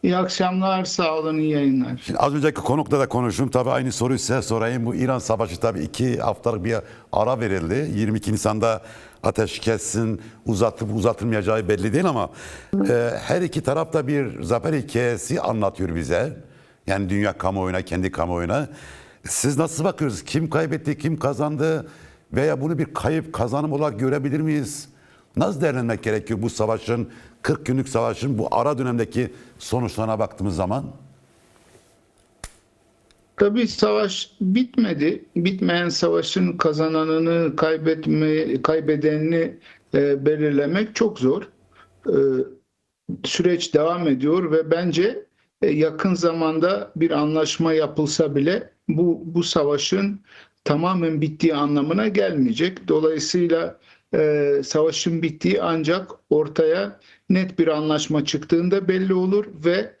İyi akşamlar, sağ olun, iyi yayınlar. Şimdi az önceki konukla da konuştum. Tabii aynı soruyu size sorayım. Bu İran Savaşı tabii 2 haftalık bir ara verildi. 22 Nisan'da ateşkesin uzatılıp uzatılmayacağı belli değil ama her iki taraf da bir zafer hikayesi anlatıyor bize. Yani dünya kamuoyuna, kendi kamuoyuna. Siz nasıl bakıyorsunuz? Kim kaybetti, kim kazandı? Veya bunu bir kayıp kazanım olarak görebilir miyiz? Nasıl değerlenmek gerekiyor bu savaşın, 40 günlük savaşın bu ara dönemdeki sonuçlarına baktığımız zaman? Tabii savaş bitmedi. Bitmeyen savaşın kazananını, kaybedenini belirlemek çok zor. E, Süreç devam ediyor ve bence yakın zamanda bir anlaşma yapılsa bile bu savaşın tamamen bittiği anlamına gelmeyecek. Dolayısıyla savaşın bittiği ancak ortaya net bir anlaşma çıktığında belli olur ve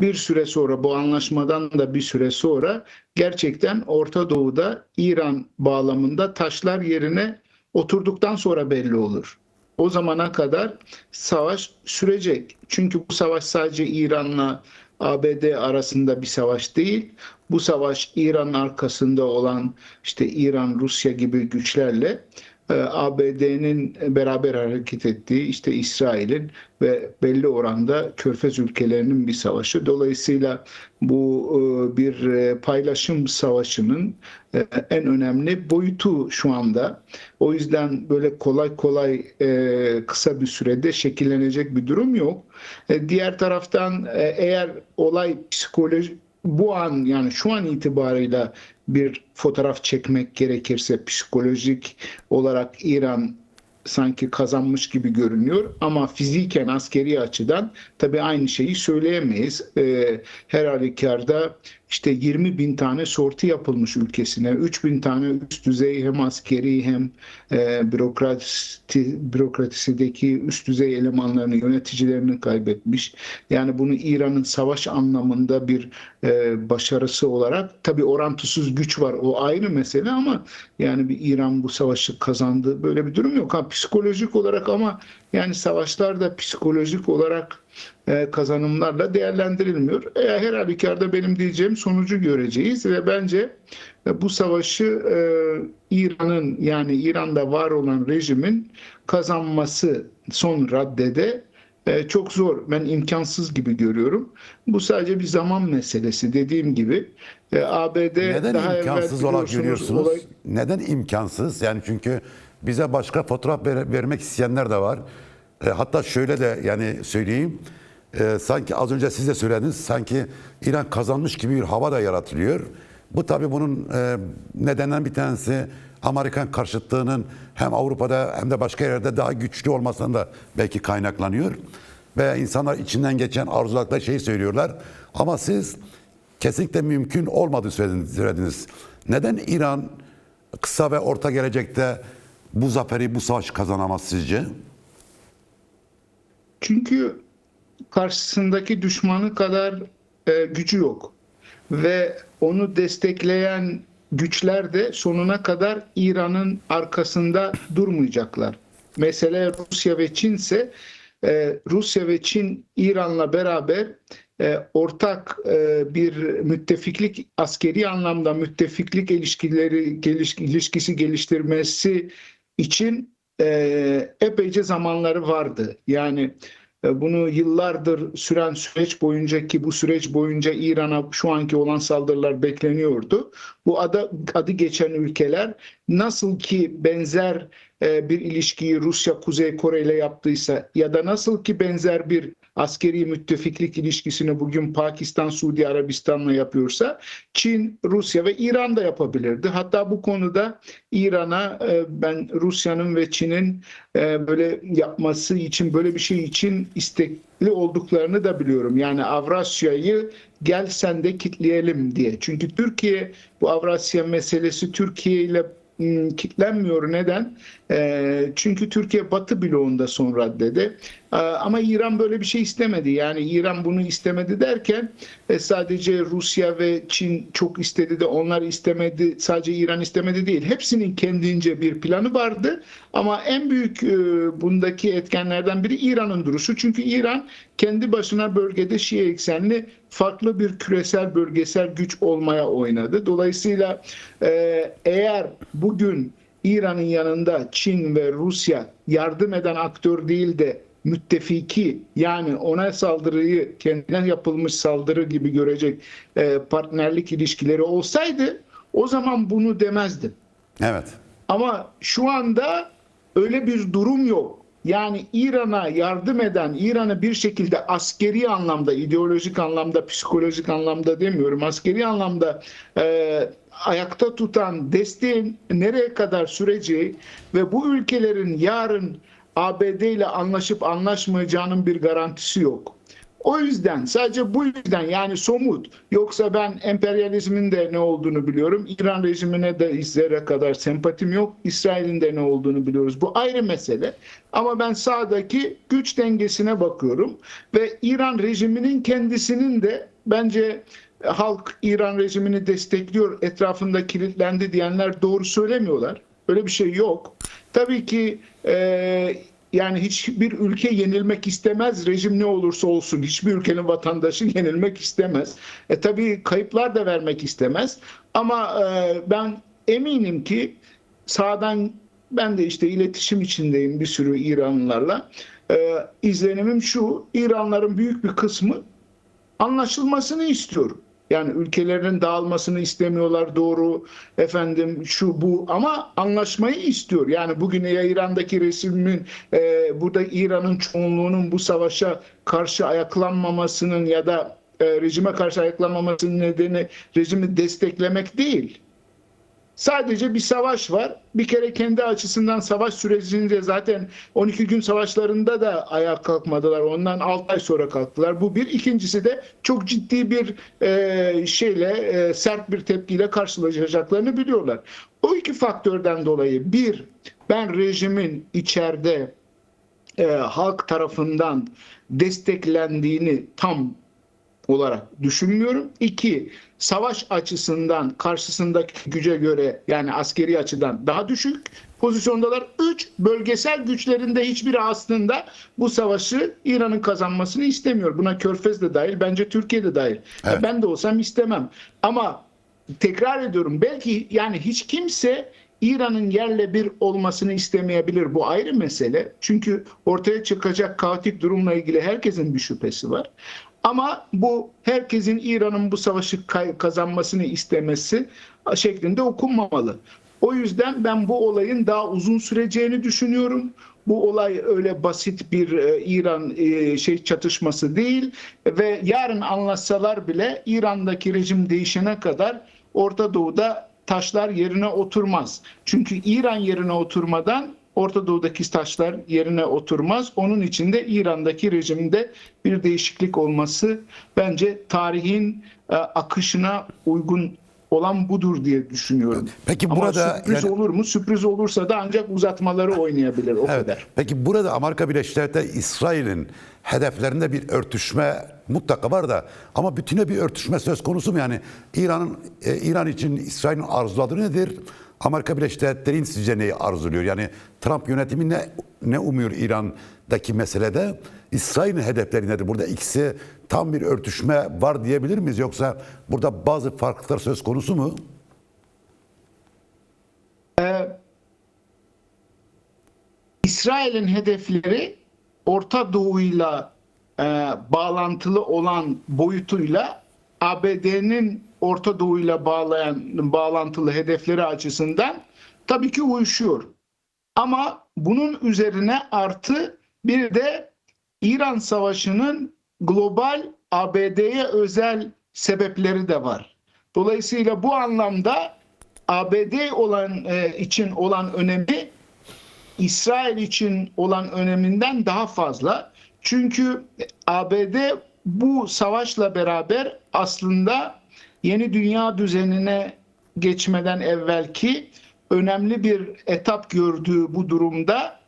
bir süre sonra, bu anlaşmadan da bir süre sonra, gerçekten Orta Doğu'da İran bağlamında taşlar yerine oturduktan sonra belli olur. O zamana kadar savaş sürecek. Çünkü bu savaş sadece İran'la ABD arasında bir savaş değil. Bu savaş İran'ın arkasında olan işte İran, Rusya gibi güçlerle ABD'nin beraber hareket ettiği, işte İsrail'in ve belli oranda Körfez ülkelerinin bir savaşı. Dolayısıyla bu bir paylaşım savaşının en önemli boyutu şu anda. O yüzden böyle kolay kolay kısa bir sürede şekillenecek bir durum yok. Diğer taraftan eğer olay psikoloji bu an, yani şu an itibarıyla bir fotoğraf çekmek gerekirse, psikolojik olarak İran sanki kazanmış gibi görünüyor ama fiziken, askeri açıdan tabii aynı şeyi söyleyemeyiz. Her halükarda işte 20 bin tane sorti yapılmış ülkesine, 3 bin tane üst düzey hem askeri hem bürokrasideki üst düzey elemanlarını, yöneticilerini kaybetmiş. Yani bunu İran'ın savaş anlamında bir başarısı olarak, tabii orantısız güç var, o ayrı mesele, ama yani bir İran bu savaşı kazandı, böyle bir durum yok. Ha, psikolojik olarak, ama yani savaşlar da psikolojik olarak kazanımlarla değerlendirilmiyor. Her halükarda benim diyeceğim sonucu göreceğiz ve bence bu savaşı İran'ın, yani İran'da var olan rejimin kazanması son raddede çok zor. Ben imkansız gibi görüyorum. Bu sadece bir zaman meselesi. Dediğim gibi ABD Neden daha evvel imkansız olarak biliyorsunuz görüyorsunuz? Neden imkansız? Yani çünkü bize başka fotoğraf vermek isteyenler de var. Hatta şöyle de yani söyleyeyim. Sanki az önce siz de söylediniz. Sanki İran kazanmış gibi bir hava da yaratılıyor. Bu tabii bunun nedeninden bir tanesi Amerikan karşıtlığının hem Avrupa'da hem de başka yerlerde daha güçlü olmasından da belki kaynaklanıyor. Ve insanlar içinden geçen arzularla şeyi söylüyorlar. Ama siz kesinlikle mümkün olmadığı söylediniz. Neden İran kısa ve orta gelecekte bu zaferi, bu savaşı kazanamaz sizce? Çünkü karşısındaki düşmanı kadar gücü yok ve onu destekleyen güçler de sonuna kadar İran'ın arkasında durmayacaklar. Mesele Rusya ve Çin ise Rusya ve Çin İran'la beraber ortak bir müttefiklik, askeri anlamda müttefiklik ilişkisi geliştirmesi için epeyce zamanları vardı. Yani bunu yıllardır süren süreç boyunca, ki bu süreç boyunca İran'a şu anki olan saldırılar bekleniyordu. Bu adı geçen ülkeler nasıl ki benzer bir ilişkiyi Rusya Kuzey Kore ile yaptıysa, ya da nasıl ki benzer bir askeri müttefiklik ilişkisini bugün Pakistan, Suudi Arabistan'la yapıyorsa, Çin, Rusya ve İran da yapabilirdi. Hatta bu konuda İran'a ben Rusya'nın ve Çin'in böyle yapması için, böyle bir şey için istekli olduklarını da biliyorum. Yani Avrasya'yı gel sen de kitleyelim diye. Çünkü Türkiye, bu Avrasya meselesi Türkiye ile kitlenmiyor. Neden? Çünkü Türkiye Batı bloğunda son raddede. Ama İran böyle bir şey istemedi. Yani İran bunu istemedi derken sadece Rusya ve Çin çok istedi de onlar istemedi, sadece İran istemedi değil. Hepsinin kendince bir planı vardı. Ama en büyük bundaki etkenlerden biri İran'ın duruşu. Çünkü İran kendi başına bölgede Şii eksenli farklı bir küresel bölgesel güç olmaya oynadı. Dolayısıyla eğer bugün İran'ın yanında Çin ve Rusya yardım eden aktör değil de müttefiki, yani ona saldırıyı kendine yapılmış saldırı gibi görecek partnerlik ilişkileri olsaydı, o zaman bunu demezdim. Evet. Ama şu anda öyle bir durum yok. Yani İran'a yardım eden, İran'ı bir şekilde askeri anlamda, ideolojik anlamda, psikolojik anlamda demiyorum, askeri anlamda ayakta tutan desteğin nereye kadar süreceği ve bu ülkelerin yarın ABD ile anlaşıp anlaşmayacağının bir garantisi yok. O yüzden, sadece bu yüzden, yani somut, yoksa ben emperyalizmin de ne olduğunu biliyorum. İran rejimine de zerre kadar sempatim yok. İsrail'in de ne olduğunu biliyoruz. Bu ayrı mesele. Ama ben sahadaki güç dengesine bakıyorum ve İran rejiminin kendisinin de bence halk İran rejimini destekliyor, etrafında kilitlendi diyenler doğru söylemiyorlar. Öyle bir şey yok. Tabii ki yani hiçbir ülke yenilmek istemez, rejim ne olursa olsun. Hiçbir ülkenin vatandaşı yenilmek istemez. Tabii kayıplar da vermek istemez. Ama ben eminim ki sahadan, ben de işte iletişim içindeyim bir sürü İranlılarla. İzlenimim şu: İranlıların büyük bir kısmı anlaşılmasını istiyor. Yani ülkelerinin dağılmasını istemiyorlar, doğru, efendim şu bu, ama anlaşmayı istiyor. Yani bugün ya İran'daki rejimin, burada İran'ın çoğunluğunun bu savaşa karşı ayaklanmamasının ya da rejime karşı ayaklanmamasının nedeni rejimi desteklemek değil. Sadece bir savaş var. Bir kere kendi açısından savaş sürecince zaten 12 gün savaşlarında da ayağa kalkmadılar. Ondan 6 ay sonra kalktılar. Bu bir. İkincisi de çok ciddi bir sert bir tepkiyle karşılaşacaklarını biliyorlar. O iki faktörden dolayı, bir, ben rejimin içeride halk tarafından desteklendiğini tam olarak düşünmüyorum. İki, savaş açısından karşısındaki güce göre, yani askeri açıdan daha düşük pozisyondalar. Üç, bölgesel güçlerinde hiçbiri aslında bu savaşı İran'ın kazanmasını istemiyor. Buna Körfez de dahil, bence Türkiye de dahil. Evet. Ben de olsam istemem. Ama tekrar ediyorum, belki yani hiç kimse İran'ın yerle bir olmasını istemeyebilir. Bu ayrı mesele. Çünkü ortaya çıkacak kaotik durumla ilgili herkesin bir şüphesi var. Ama bu, herkesin İran'ın bu savaşı kazanmasını istemesi şeklinde okunmamalı. O yüzden ben bu olayın daha uzun süreceğini düşünüyorum. Bu olay öyle basit bir İran çatışması değil ve yarın anlaşsalar bile İran'daki rejim değişene kadar Orta Doğu'da taşlar yerine oturmaz. Çünkü İran yerine oturmadan Orta Doğu'daki taşlar yerine oturmaz. Onun için de İran'daki rejimde bir değişiklik olması bence tarihin akışına uygun olan budur diye düşünüyorum. Peki ama burada sürpriz olur mu? Sürpriz olursa da ancak uzatmaları oynayabilir, o kadar. Peki burada Amerika Birleşik Devletleri İsrail'in hedeflerinde bir örtüşme mutlaka var da, ama bütüne bir örtüşme söz konusu mu? Yani İran için İsrail'in arzuladığı nedir? Amerika Birleşik Devletleri'nin sizce neyi arzuluyor? Yani Trump yönetimi ne umuyor İran'daki meselede? İsrail'in hedefleri nedir? Burada ikisi tam bir örtüşme var diyebilir miyiz? Yoksa burada bazı farklılıklar söz konusu mu? İsrail'in hedefleri Orta Doğu'yla bağlantılı olan boyutuyla ABD'nin Orta Doğu'yla bağlantılı hedefleri açısından tabii ki uyuşuyor. Ama bunun üzerine artı bir de İran Savaşı'nın global, ABD'ye özel sebepleri de var. Dolayısıyla bu anlamda ABD için olan önemi İsrail için olan öneminden daha fazla. Çünkü ABD bu savaşla beraber aslında yeni dünya düzenine geçmeden evvelki önemli bir etap gördüğü bu durumda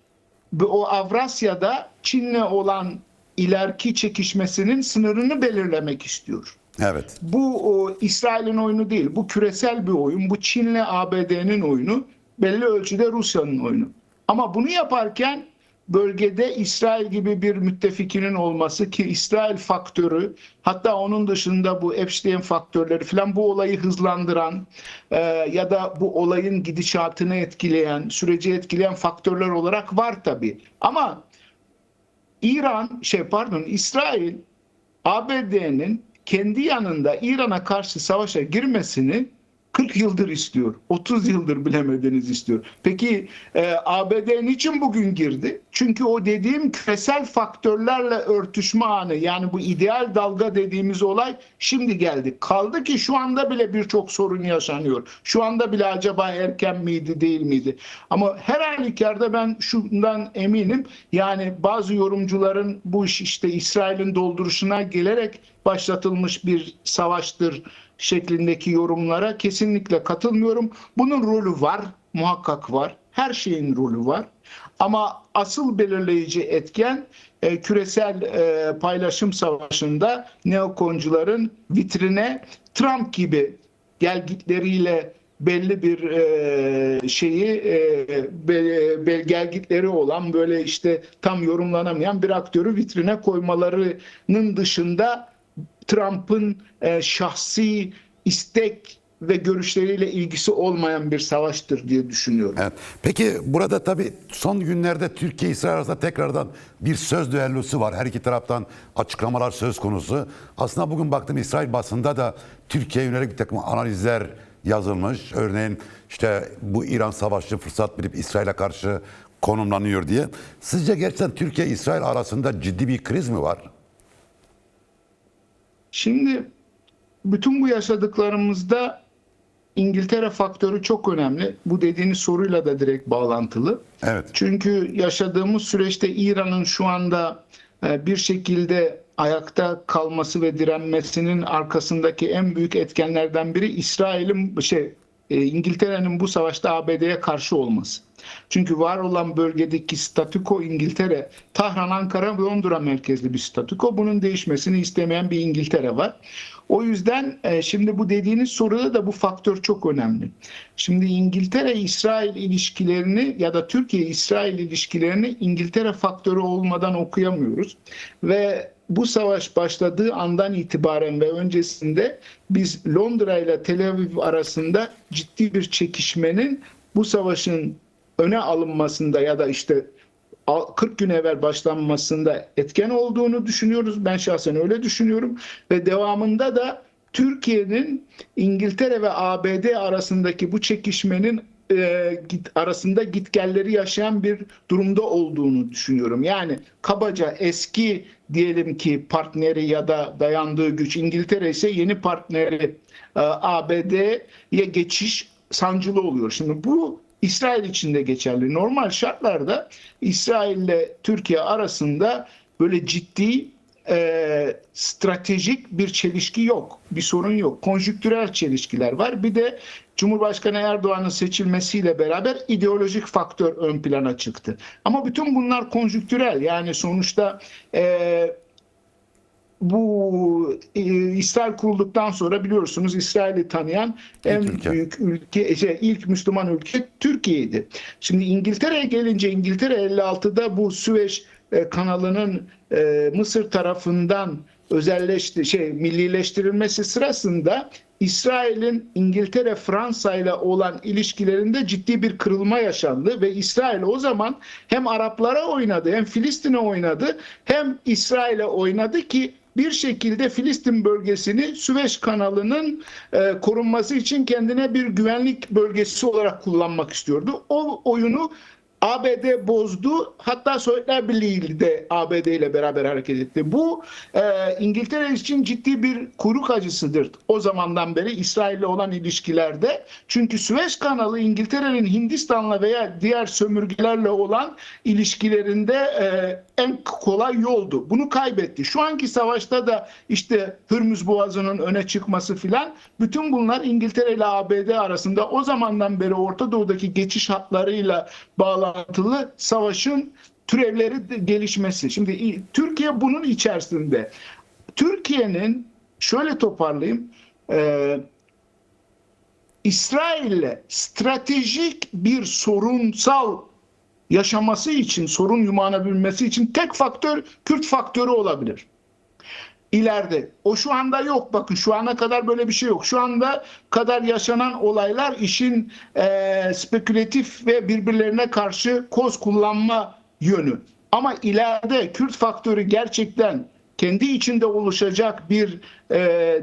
o Avrasya'da Çin'le olan ileriki çekişmesinin sınırını belirlemek istiyor. Evet. Bu İsrail'in oyunu değil. Bu küresel bir oyun. Bu Çin'le ABD'nin oyunu. Belli ölçüde Rusya'nın oyunu. Ama bunu yaparken bölgede İsrail gibi bir müttefikinin olması, ki İsrail faktörü, hatta onun dışında bu Epstein faktörleri falan bu olayı hızlandıran ya da bu olayın gidişatını etkileyen, süreci etkileyen faktörler olarak var tabii. Ama İsrail ABD'nin kendi yanında İran'a karşı savaşa girmesini 40 yıldır istiyor. 30 yıldır bilemediniz istiyor. Peki ABD niçin bugün girdi? Çünkü o dediğim küresel faktörlerle örtüşme anı, yani bu ideal dalga dediğimiz olay şimdi geldi. Kaldı ki şu anda bile birçok sorun yaşanıyor. Şu anda bile acaba erken miydi değil miydi? Ama her halükarda ben şundan eminim. Yani bazı yorumcuların bu iş işte İsrail'in dolduruşuna gelerek başlatılmış bir savaştır şeklindeki yorumlara kesinlikle katılmıyorum. Bunun rolü var, muhakkak var. Her şeyin rolü var. Ama asıl belirleyici etken küresel paylaşım savaşında neokoncuların vitrine Trump gibi gelgitleriyle belli bir gelgitleri olan, böyle işte tam yorumlanamayan bir aktörü vitrine koymalarının dışında Trump'ın şahsi istek ve görüşleriyle ilgisi olmayan bir savaştır diye düşünüyorum. Evet. Peki burada tabii son günlerde Türkiye-İsrail arasında tekrardan bir söz düellosu var. Her iki taraftan açıklamalar söz konusu. Aslında bugün baktım İsrail basında da Türkiye'ye yönelik bir takım analizler yazılmış. Örneğin işte bu İran savaşı fırsat bilip İsrail'e karşı konumlanıyor diye. Sizce gerçekten Türkiye-İsrail arasında ciddi bir kriz mi var? Şimdi bütün bu yaşadıklarımızda İngiltere faktörü çok önemli. Bu dediğiniz soruyla da direkt bağlantılı. Evet. Çünkü yaşadığımız süreçte İran'ın şu anda bir şekilde ayakta kalması ve direnmesinin arkasındaki en büyük etkenlerden biri İngiltere'nin bu savaşta ABD'ye karşı olması. Çünkü var olan bölgedeki statüko İngiltere, Tahran, Ankara ve Londra merkezli bir statüko. Bunun değişmesini istemeyen bir İngiltere var. O yüzden şimdi bu dediğiniz soruda da bu faktör çok önemli. Şimdi İngiltere-İsrail ilişkilerini ya da Türkiye-İsrail ilişkilerini İngiltere faktörü olmadan okuyamıyoruz. Ve bu savaş başladığı andan itibaren ve öncesinde biz Londra ile Tel Aviv arasında ciddi bir çekişmenin bu savaşın öne alınmasında ya da işte 40 gün evvel başlanmasında etken olduğunu düşünüyoruz. Ben şahsen öyle düşünüyorum ve devamında da Türkiye'nin İngiltere ve ABD arasındaki bu çekişmenin arasında gitgelleri yaşayan bir durumda olduğunu düşünüyorum. Yani kabaca eski diyelim ki partneri ya da dayandığı güç İngiltere ise yeni partneri ABD'ye geçiş sancılı oluyor. Şimdi bu İsrail için de geçerli. Normal şartlarda İsrail ile Türkiye arasında böyle ciddi stratejik bir çelişki yok. Bir sorun yok. Konjüktürel çelişkiler var. Bir de Cumhurbaşkanı Erdoğan'ın seçilmesiyle beraber ideolojik faktör ön plana çıktı. Ama bütün bunlar konjüktürel. Yani sonuçta bu İsrail kurulduktan sonra biliyorsunuz İsrail'i tanıyan büyük ülke, ilk Müslüman ülke Türkiye'ydi. Şimdi İngiltere'ye gelince İngiltere 56'da bu Süveyş kanalının Mısır tarafından millileştirilmesi sırasında İsrail'in İngiltere Fransa ile olan ilişkilerinde ciddi bir kırılma yaşandı ve İsrail o zaman hem Araplara oynadı, hem Filistin'e oynadı, hem İsrail'e oynadı ki bir şekilde Filistin bölgesini Süveyş kanalının korunması için kendine bir güvenlik bölgesi olarak kullanmak istiyordu. O oyunu ABD bozdu. Hatta Sovyetler Birliği de ABD ile beraber hareket etti. Bu İngiltere için ciddi bir kuyruk acısıdır o zamandan beri İsrail ile olan ilişkilerde. Çünkü Süveyş kanalı İngiltere'nin Hindistan'la veya diğer sömürgelerle olan ilişkilerinde en kolay yoldu. Bunu kaybetti. Şu anki savaşta da işte Hürmüz Boğazı'nın öne çıkması filan, bütün bunlar İngiltere ile ABD arasında o zamandan beri Orta Doğu'daki geçiş hatlarıyla bağlantılı savaşın türevleri gelişmesi. Şimdi Türkiye bunun içerisinde. Türkiye'nin şöyle toparlayayım. İsrail'le stratejik bir sorunsal yaşaması için, sorun yumağanabilmesi için tek faktör Kürt faktörü olabilir. İleride. O şu anda yok. Bakın şu ana kadar böyle bir şey yok. Şu anda kadar yaşanan olaylar işin spekülatif ve birbirlerine karşı koz kullanma yönü. Ama ileride Kürt faktörü gerçekten kendi içinde oluşacak bir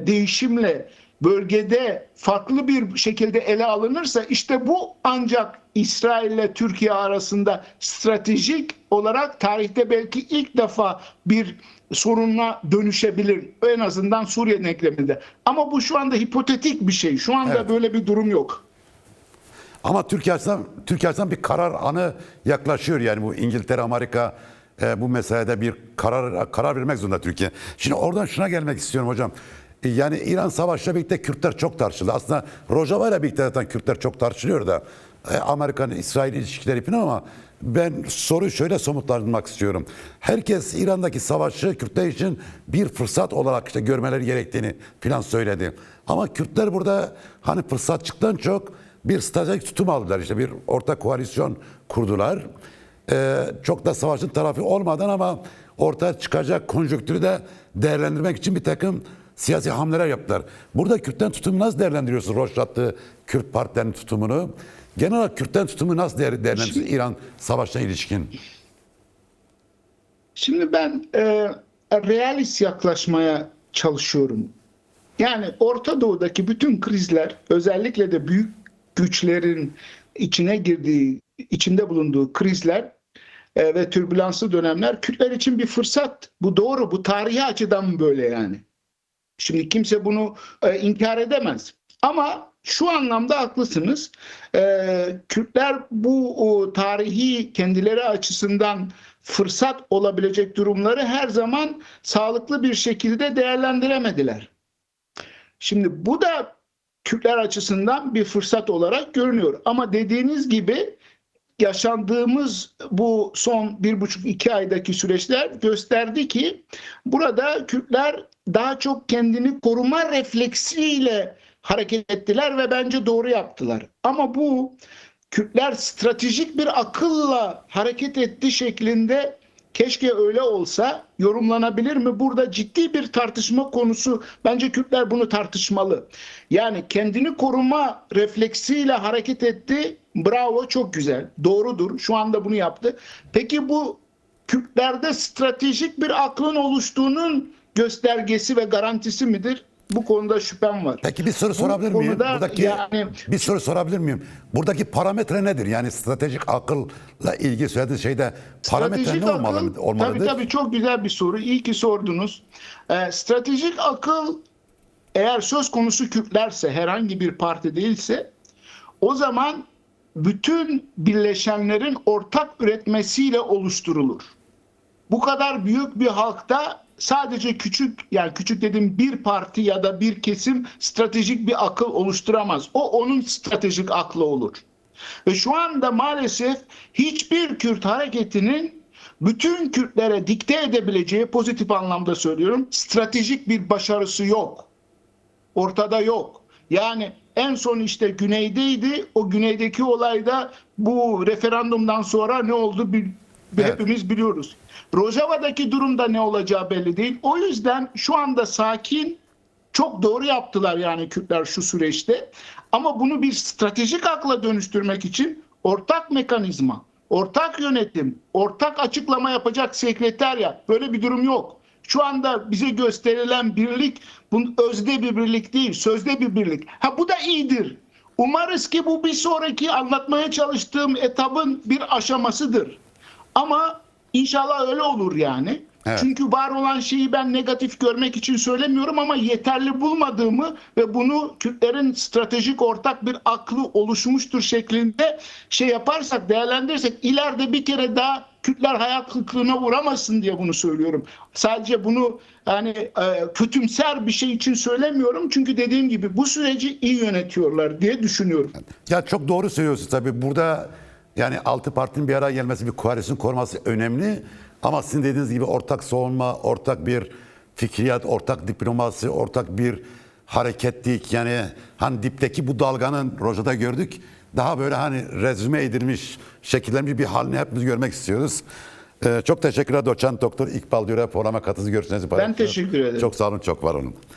değişimle bölgede farklı bir şekilde ele alınırsa işte bu ancak İsrail ile Türkiye arasında stratejik olarak tarihte belki ilk defa bir sorunla dönüşebilir. En azından Suriye denkleminde. Ama bu şu anda hipotetik bir şey. Şu anda Evet. böyle bir durum yok. Ama Türkiye açısından bir karar anı yaklaşıyor. Yani bu İngiltere, Amerika bu meselede bir karar vermek zorunda Türkiye. Şimdi oradan şuna gelmek istiyorum hocam. Yani İran Savaşı'yla birlikte Kürtler çok tartışıldı. Aslında Rojava ile birlikte zaten Kürtler çok tartışılıyor da Amerikan-İsrail ilişkileri falan ama ben soruyu şöyle somutlandırmak istiyorum. Herkes İran'daki savaşı Kürtler için bir fırsat olarak işte görmeleri gerektiğini falan söyledi. Ama Kürtler burada hani fırsatçılıktan çok bir stratejik tutum aldılar. İşte bir ortak koalisyon kurdular. Çok da savaşın tarafı olmadan ama ortaya çıkacak konjonktürü de değerlendirmek için bir takım siyasi hamleler yaptılar. Burada Kürtlerin tutumunu nasıl değerlendiriyorsunuz? Rojava'da Kürt partilerinin tutumunu. Genel olarak Kürtlerin tutumu nasıl değerlendiriyorsunuz İran Savaşı'na ilişkin? Şimdi ben realist yaklaşmaya çalışıyorum. Yani Orta Doğu'daki bütün krizler, özellikle de büyük güçlerin içinde bulunduğu krizler ve türbülanslı dönemler Kürtler için bir fırsat. Bu doğru, bu tarihi açıdan böyle yani. Şimdi kimse bunu inkar edemez. Ama şu anlamda haklısınız. Kürtler bu tarihi kendileri açısından fırsat olabilecek durumları her zaman sağlıklı bir şekilde değerlendiremediler. Şimdi bu da Kürtler açısından bir fırsat olarak görünüyor. Ama dediğiniz gibi yaşandığımız bu son 1,5-2 aydaki süreçler gösterdi ki burada Kürtler daha çok kendini koruma refleksiyle hareket ettiler ve bence doğru yaptılar. Ama bu Kürtler stratejik bir akılla hareket etti şeklinde keşke öyle olsa yorumlanabilir mi? Burada ciddi bir tartışma konusu. Bence Kürtler bunu tartışmalı. Yani kendini koruma refleksiyle hareket etti. Bravo, çok güzel. Doğrudur. Şu anda bunu yaptı. Peki bu Kürtlerde stratejik bir aklın oluştuğunun göstergesi ve garantisi midir? Bu konuda şüphem var. Peki bir soru sorabilir miyim? Bir soru sorabilir miyim? Buradaki parametre nedir? Yani stratejik akılla ilgili söylediğiniz şeyde parametre ne olmalıdır? Tabii çok güzel bir soru. İyi ki sordunuz. Stratejik akıl eğer söz konusu Kürtlerse, herhangi bir parti değilse, o zaman bütün birleşenlerin ortak üretmesiyle oluşturulur. Bu kadar büyük bir halkta sadece küçük, yani küçük dediğim bir parti ya da bir kesim stratejik bir akıl oluşturamaz. O onun stratejik aklı olur. Ve şu anda maalesef hiçbir Kürt hareketinin bütün Kürtlere dikte edebileceği, pozitif anlamda söylüyorum, stratejik bir başarısı yok. Ortada yok. Yani en son işte güneydeydi. O güneydeki olayda bu referandumdan sonra ne oldu hepimiz biliyoruz. Rojava'daki durumda ne olacağı belli değil. O yüzden şu anda sakin, çok doğru yaptılar yani Kürtler şu süreçte. Ama bunu bir stratejik akla dönüştürmek için ortak mekanizma, ortak yönetim, ortak açıklama yapacak sekreterya, böyle bir durum yok. Şu anda bize gösterilen birlik özde bir birlik değil, sözde bir birlik. Bu da iyidir. Umarız ki bu bir sonraki anlatmaya çalıştığım etabın bir aşamasıdır. Ama inşallah öyle olur yani. Evet. Çünkü var olan şeyi ben negatif görmek için söylemiyorum ama yeterli bulmadığımı ve bunu Kürtlerin stratejik ortak bir aklı oluşmuştur şeklinde yaparsak, değerlendirirsek ileride bir kere daha Kürtler hayal kırıklığına uğramasın diye bunu söylüyorum. Sadece bunu yani kötümser bir şey için söylemiyorum. Çünkü dediğim gibi bu süreci iyi yönetiyorlar diye düşünüyorum. Ya çok doğru söylüyorsunuz tabii. Burada Yani 6 partinin bir araya gelmesi, bir koalisyon kurması önemli. Ama sizin dediğiniz gibi ortak savunma, ortak bir fikriyat, ortak diplomasi, ortak bir hareketlik. Yani hani dipteki bu dalganın Roja'da gördük. Daha böyle hani rezüme edilmiş, şekillenmiş bir halini hepimiz görmek istiyoruz. Çok teşekkürler Doçent Doktor İkbal Dürer programa katıldığınız görüşlerinizi paylaştınız. Ben teşekkür ederim. Çok sağ olun, çok var olun.